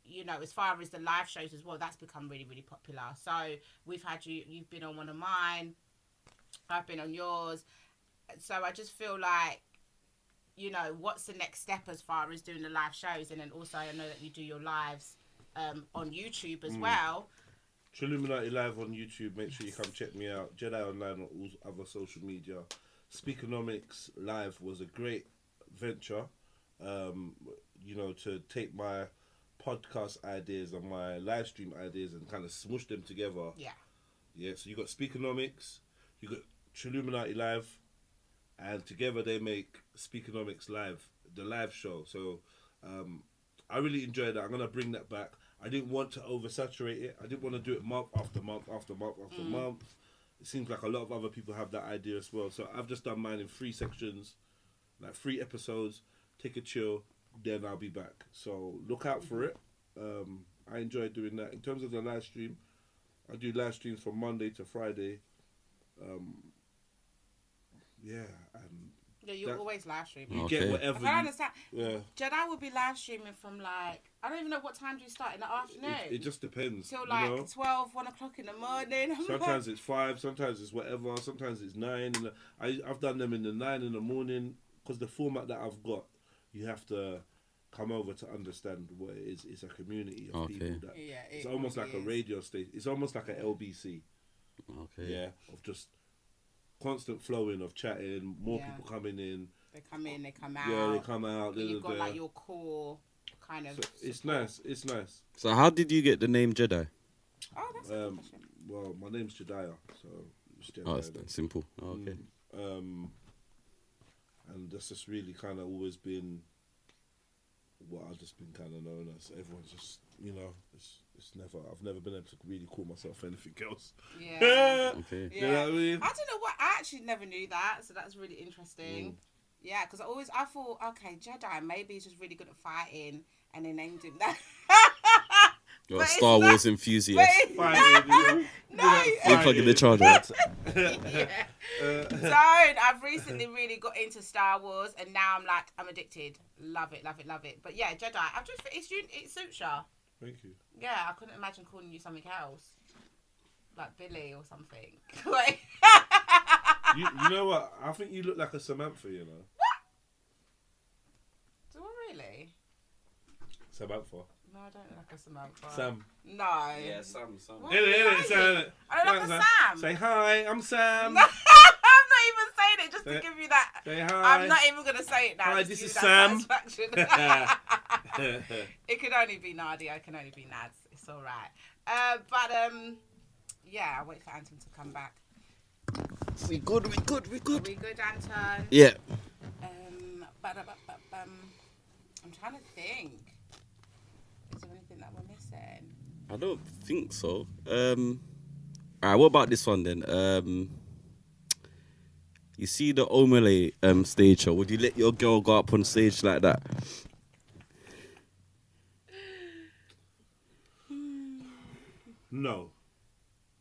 you know, as far as the live shows as well, that's become really, really popular. So we've had you've been on one of mine. I've been on yours. So I just feel like, you know, what's the next step as far as doing the live shows? And then also I know that you do your lives on YouTube as well. Illuminati Live on YouTube. Make sure you come check me out. Jedi Online on all other social media. Speakonomics Live was a great venture. You know, to take my podcast ideas and my live stream ideas and kind of smush them together. Yeah, so you got Speakonomics, you got Illuminati Live, and together they make Speakonomics Live, the live show. So I really enjoyed that. I'm going to bring that back. I didn't want to oversaturate it. I didn't want to do it month after month after month after month. It seems like a lot of other people have that idea as well. So I've just done mine in 3 sections, like 3 episodes, take a chill, then I'll be back. So look out for it. I enjoy doing that. In terms of the live stream, I do live streams from Monday to Friday. Yeah, you're always live streaming. You get whatever. I don't understand. Yeah. Jedi would be live streaming from like, I don't even know what time do you start in the afternoon. It just depends. Till like 12, 1 o'clock in the morning. Sometimes it's 5, sometimes it's whatever, sometimes it's 9. I've done them in the 9 in the morning because the format that I've got, you have to come over to understand what it is. It's a community of people. It's almost like a radio station. It's almost like a LBC. Okay. Yeah, of just constant flowing of chatting, more people coming in. They come in, they come out. Yeah, they come out. You've got like your core kind of. So it's nice. It's nice. So how did you get the name Jedi? Oh, that's a good question. Well, my name's Jediah, so it's Jedi. Oh, it's simple. Oh, okay. And that's just really kind of always been what I've just been kind of known as. Everyone's just, you know, I've never been able to really call myself anything else. Yeah. Okay. Yeah. You know what I mean? I don't know what, I actually never knew that, so that's really interesting. Yeah, because I thought, okay, Jedi, maybe he's just really good at fighting, and they named him that. You're a Star Wars enthusiast. No. You're plugging the charger. Don't. I've recently really got into Star Wars, and now I'm addicted. Love it. But yeah, Jedi. It suits ya. Thank you. Yeah, I couldn't imagine calling you something else, like Billy or something. You know what? I think you look like a Samantha. You know. What? Do I really? Samantha. No, I don't look like a Samantha. Sam. No. Yeah, Sam. What I don't look like a Sam. Say hi, I'm Sam. I'm not even saying it just to give you that. Say hi. I'm not even going to say it now. Hi, this is Sam. It could only be Nadia. It can only be Nadz. It's all right. Yeah, I'll wait for Anton to come back. We good. Are we good, Anton? Yeah. I'm trying to think. Is there anything that we're missing? I don't think so. Alright, what about this one then? You see the Omelette stage show? Would you let your girl go up on stage like that? No.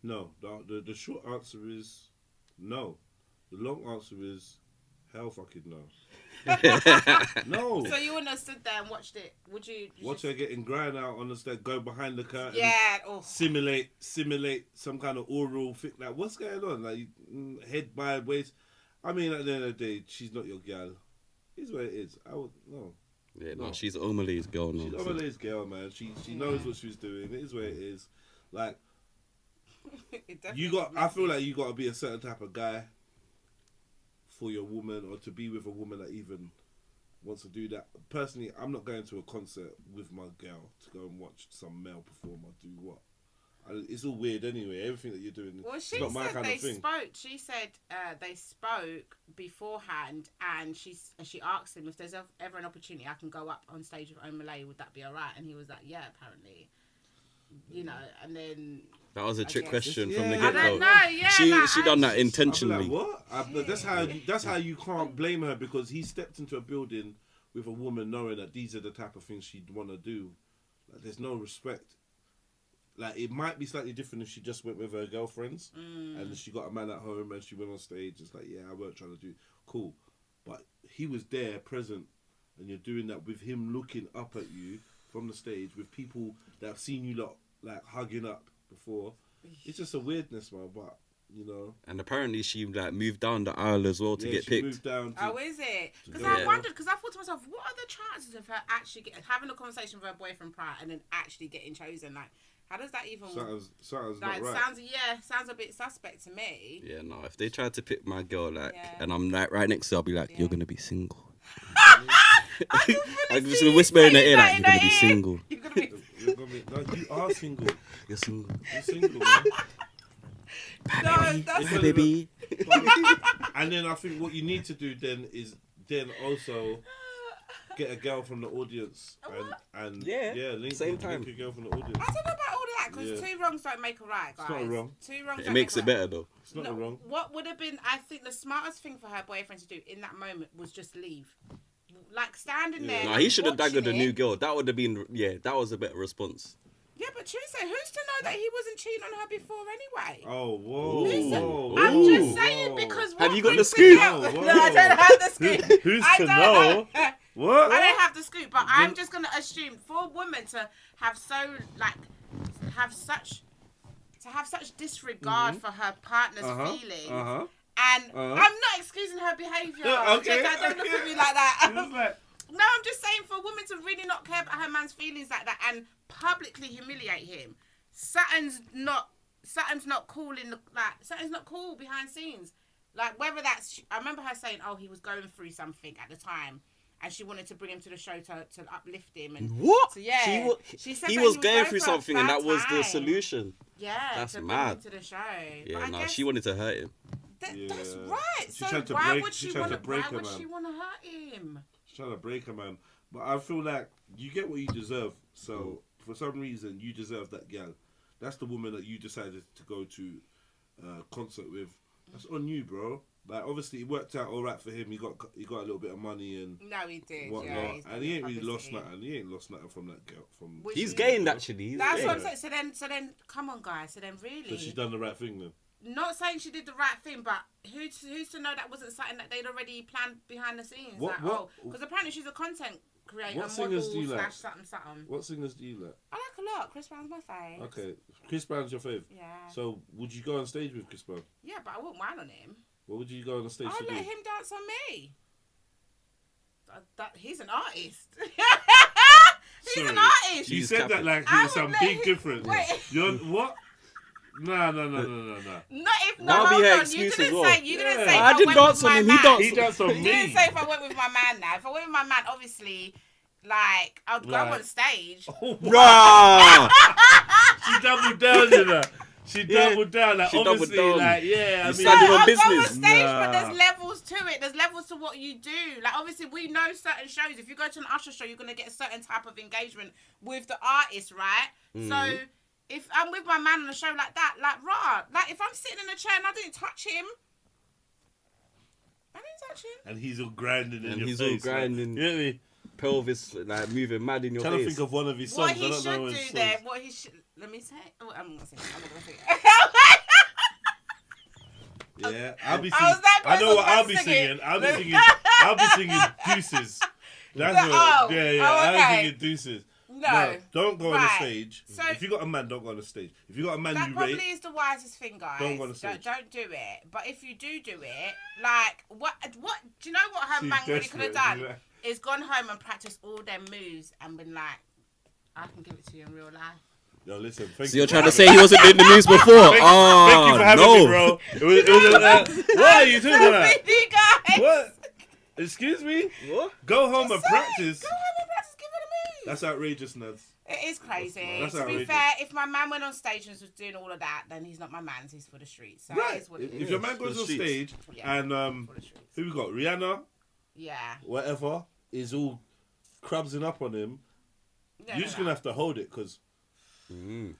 The short answer is no. The long answer is hell fucking no. No. So you wouldn't have stood there and watched it, would you? Watch her getting grind out on the stage, go behind the curtain. Yeah. Oh. Simulate some kind of oral thing. Like, what's going on? Like, head by waist. I mean, at the end of the day, she's not your gal. It's what it is. I would no. Yeah, no, she's Omelette's girl now. She's Omelette's girl, man. She knows what she's doing. It is what it is. Like, I feel like you got to be a certain type of guy for your woman, or to be with a woman that even wants to do that. Personally, I'm not going to a concert with my girl to go and watch some male performer do what. It's all weird anyway. Everything that you're doing, it's not my kind of thing. She said they spoke beforehand, and she asked him if there's ever an opportunity I can go up on stage with Omelette, would that be alright? And he was like, yeah, apparently. You know, and then that was a trick question from the I get-go. don't know. Yeah, she done that intentionally. Like, what? That's how you can't blame her, because he stepped into a building with a woman knowing that these are the type of things she'd want to do. Like, there's no respect. Like, it might be slightly different if she just went with her girlfriends and she got a man at home and she went on stage. It's like, yeah, I weren't trying to do cool, but he was there, present, and you're doing that with him looking up at you from the stage with people that have seen you lot like hugging up before. It's just a weirdness, man. But you know. And apparently she like moved down the aisle as well to get picked. Moved down to, is it? Because I wondered, because I thought to myself, what are the chances of her actually having a conversation with her boyfriend prior and then actually getting chosen? Like, how does that even? Sounds like, not right. Sounds a bit suspect to me. Yeah, no. If they tried to pick my girl, like, and I'm like right next to her, I'll be like, you're gonna be single. I'm just gonna whisper in her ear like, you're gonna be single. You're gonna be. Like, you are single. You're single. You're single, man. No, baby. And then I think what you need to do then is also get a girl from the audience and link same time. a girl from the audience. I don't know about all of that, because 2 wrongs don't make a right, guys. It's not wrong. 2 wrongs. It makes it better though. It's not wrong. What would have been, I think, the smartest thing for her boyfriend to do in that moment was just leave. Like, standing there. No, he should have daggered a new girl. That would have been, that was a better response. Yeah, but Tuesday, who's to know that he wasn't cheating on her before anyway? Oh, whoa. Listen, I'm just saying, because have you got the scoop? No, I don't have the scoop. Who's to know? What? I don't have the scoop, but I'm just going to assume for a woman to have such disregard for her partner's feelings. And I'm not excusing her behaviour. Okay. Don't look at me like that. No, I'm just saying, for a woman to really not care about her man's feelings like that and publicly humiliate him, something's not cool something's not cool behind scenes. Like, whether that's, I remember her saying, he was going through something at the time, and she wanted to bring him to the show to uplift him. And what? So, yeah, she said he was going through something, and that was the solution. Yeah, that's to mad. Bring him to the show. Yeah, no, she wanted to hurt him. That's right. So why would she want to hurt him? She's trying to break her, man. But I feel like you get what you deserve. So for some reason, you deserve that gal. That's the woman that you decided to go to concert with. That's on you, bro. Like, obviously, it worked out all right for him. He got a little bit of money and no, he did. Whatnot. Yeah, and he ain't really lost nothing. He ain't lost nothing from that girl. He's gained actually. That's what I'm saying. So then, come on, guys. So then, really. So she's done the right thing then. Not saying she did the right thing, but who's to know that wasn't something that they'd already planned behind the scenes? Because apparently she's a content creator, model, / something. What singers do you like? I like a lot. Chris Brown's my fave. Okay, Chris Brown's your fave. Yeah. So would you go on stage with Chris Brown? Yeah, but I wouldn't whine on him. What would you go on stage to do? I'd let him dance on me. He's an artist. He's an artist. You said that like there's some big difference. Wait. You're what? No. Not if that'll be her excuse as well. You didn't say I didn't dance on him. He danced on me. You didn't say if I went with my man now. If I went with my man, obviously, like, I'd go on stage. Bruh! She doubled down, you know. She doubled down. Like, She obviously, doubled down. like, yeah. I mean, started on I'll business. go on stage, but Nah. there's levels to it. There's levels to what you do. Like, obviously, we know certain shows. If you go to an Usher show, you're going to get a certain type of engagement with the artist, right? So, if I'm with my man on a show like that, like, like, if I'm sitting in a chair and I didn't touch him, I didn't touch him. And he's all grinding in And your he's face. all grinding. Like, you know what I mean? Pelvis like moving mad in your Trying to face. think of one of his songs. What he I don't know should his do songs. there, what he should... Let me say... Oh, I'm not going to sing it. I'm not going to sing it. Yeah, I'll be I singing. was that I know close, what I was I'll be about to sing it. singing. I'll be singing Deuces. That's what. Oh, Yeah. oh, I'll be okay. singing Deuces. No. Don't go on the Right. stage. So- If you got a man, don't go on the stage. If you got a man That you probably rate, is the wisest thing, guys. Don't go on the stage. Don't do it. But if you do it, like, what? Do you know what her She's man really could have desperate, done? Is gone home and practiced all their moves and been like, I can give it to you in real life. no, listen. Thank So you you're for trying to having say he wasn't doing the news before? Thank you for having no. me, bro. It was what are you talking about? You guys. What? Excuse me? What? Go home and Say, practice. Go home and practice. Give it a move. That's outrageous, Nadz. It is crazy. That's To be outrageous. fair, if my man went on stage and was doing all of that, then he's not my man. He's for the streets. So Right. it is what it If is. your man goes For on the stage streets. Yeah. and For the streets. who we got? Rihanna, Yeah. whatever, is all crabsing up on him. Yeah, You're just gonna have to hold it because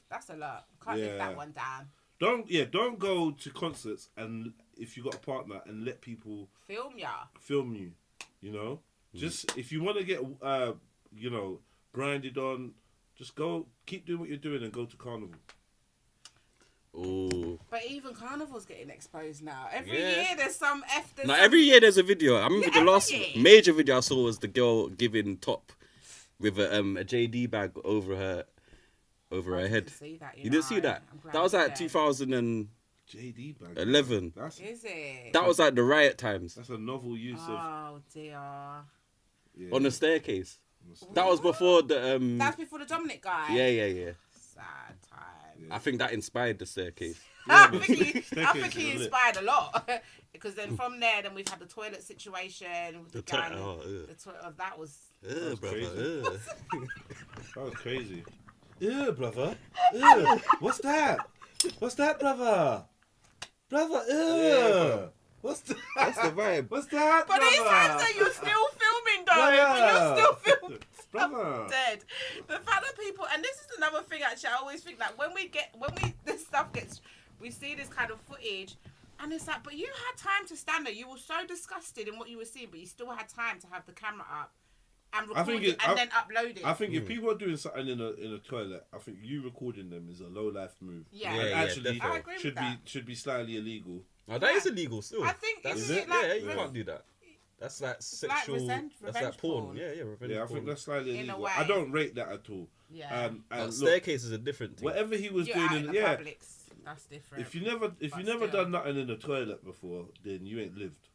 That's a lot. Can't live Yeah. that one down. don't go to concerts and if you got a partner and let people Film ya. film you. You know, just if you want to get grinded on, just go keep doing what you're doing and go to carnival. Oh. But even Carnival's getting exposed now. Every Yeah. year there's some F. Now every year there's a video. I remember the every last year. major video I saw was the girl giving top with a JD bag over her head. See that, You didn't see that? I'm glad That was you like did. 2011. JD bag. Is it? That was like the riot times That's a novel use of. Oh dear. Yeah. on the staircase. That was before the That's before the Dominic guy. yeah. Sad time. I think that inspired the staircase. I think he Staircase is lit. inspired a lot because then from there, then we've had the toilet situation with the guy. The toilet that was. Brother. That was crazy. Yeah, brother. Yeah. What's that? What's that, brother? Brother. Yeah. What's that? That's the vibe. What's that, But brother? these times that you're still filming, though. But Brother. you're still filming. Brother. Dead. The fact that people, and this is another thing actually, I always think that this stuff gets, we see this kind of footage, and it's like, but you had time to stand there. You were so disgusted in what you were seeing, but you still had time to have the camera up and record it and then upload it. I think if people are doing something in a toilet, I think you recording them is a low life move. Yeah. And Yeah, actually, definitely. I agree with that. should be slightly illegal. Oh, that is illegal still. I think that's isn't it like yeah, you can't do that. That's like sexual. revenge that's like porn. porn. Yeah, revenge Yeah, I porn. think that's slightly In a illegal. way. I don't rate that at all. Yeah. And But look, staircase is a different thing. whatever he was You're doing, out in the yeah. Publix. That's different. If you never still. done nothing in the toilet before, then you ain't lived.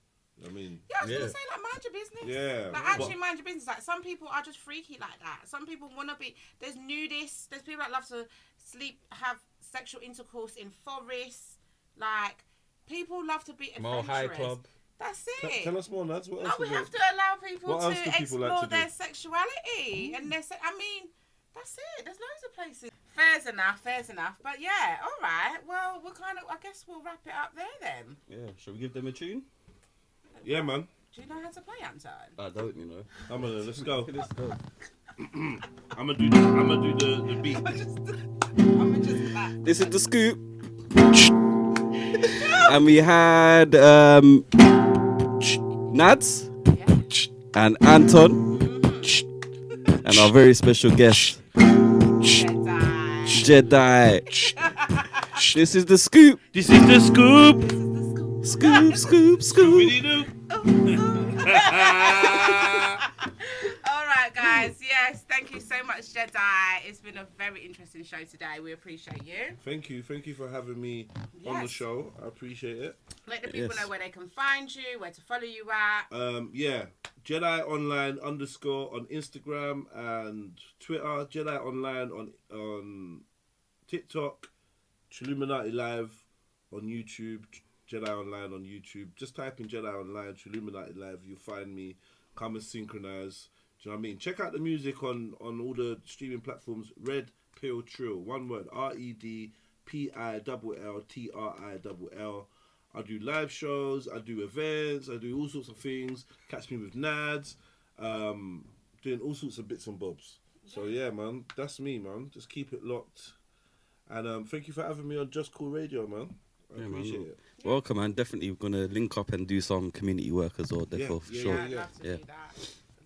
I mean, Yeah, I was Yeah. gonna say like mind your business. Yeah. Like actually mind your business. Like some people are just freaky like that. Some people wanna be. There's nudists. There's people that love to have sexual intercourse in forests. Like people love to be Mile adventurous. High Club. That's it. tell us more, Nadz. What No, else we is have there? to allow people What else to do people explore like to their do? sexuality and their. I mean, that's it. There's loads of places. Fair's enough. But yeah, all right. Well, we're kind of. I guess we'll wrap it up there then. Yeah, shall we give them a tune? Yeah, man. Do you know how to play, Anton? I don't, you know. Let's go. Let's go. I'm gonna do the beat. I'm just clap. This is the Skoop. And we had Nadz Yeah. and Anton and our very special guest Jedi. Jedi. This is the Skoop. This is the Skoop. Skoop. Scooby-Doo. All right, guys. Yes, thank you so much, Jedi. It's been a very interesting show today. We appreciate you. Thank you for having me on the Yes. show. I appreciate it. Let the people Yes. know where they can find you, where to follow you at. Yeah, Jedi Online _ on Instagram and Twitter. Jedi Online on TikTok. Chilluminati Live on YouTube. Jedi Online on YouTube. Just type in Jedi Online, Chilluminati Live. You'll find me. Come and synchronize. Do you know what I mean? Check out the music on all the streaming platforms. Red Pill Trill. One word. RED PILLTRILL. I do live shows, I do events, I do all sorts of things. Catch me with Nadz, doing all sorts of bits and bobs. So yeah, man, that's me, man. Just keep it locked. And thank you for having me on Juscoolradio, man. I appreciate it. Welcome, man. Definitely gonna link up and do some community work as well. Therefore, for sure. I'd love to do that.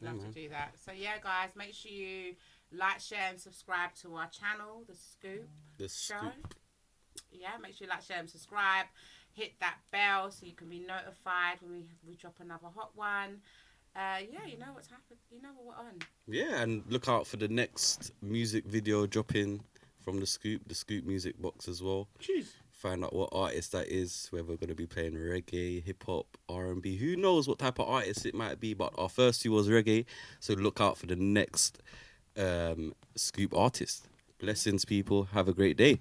To do that. So yeah, guys, make sure you like, share, and subscribe to our channel, the Skoop Show. Yeah, make sure you like, share, and subscribe. Hit that bell so you can be notified when we drop another hot one. You know what's happened. You know what we're on. Yeah, and look out for the next music video dropping from the Skoop music box as well. Jeez. Find out what artist that is, whether we're going to be playing reggae, hip-hop, R&B. Who knows what type of artist it might be, but our first two was reggae, so look out for the next Skoop artist. Blessings, people. Have a great day.